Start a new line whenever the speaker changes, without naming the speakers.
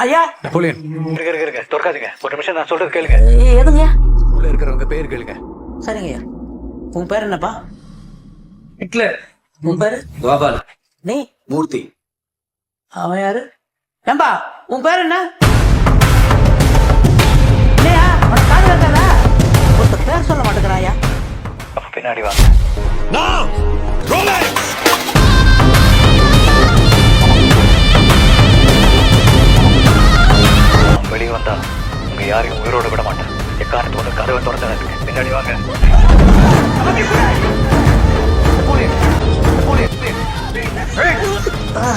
ஐயா
நெப்போலியன்
இருங்க தொற்காதீங்க. ஒரு நிமிஷம் நான் சொல்றது கேளுங்க.
எதுங்க?
உள்ள இருக்கிறவங்க பேர் கேளுங்க.
சரிங்க ஐயா. உன் பேர் என்னப்பா?
ஹிட்லர்.
உன் பேரு?
கோபால்.
நீ?
மூர்த்தி.
அவன் யாரு? ஏம்பா உன் பேர் என்ன? இல்லையா உனக்கு காது இருக்காதா? ஒருத்தர் பேர் சொல்ல மாட்டேங்கிறாயா?
அப்ப பின்னாடி வாங்க. வெளியே வந்தா உங்க யாரையும் உயிரோட விட மாட்டேன். எக்காரணத்தோட கதவை திறந்தா இருக்கு. பின்னாடி வாங்க.
ஆ.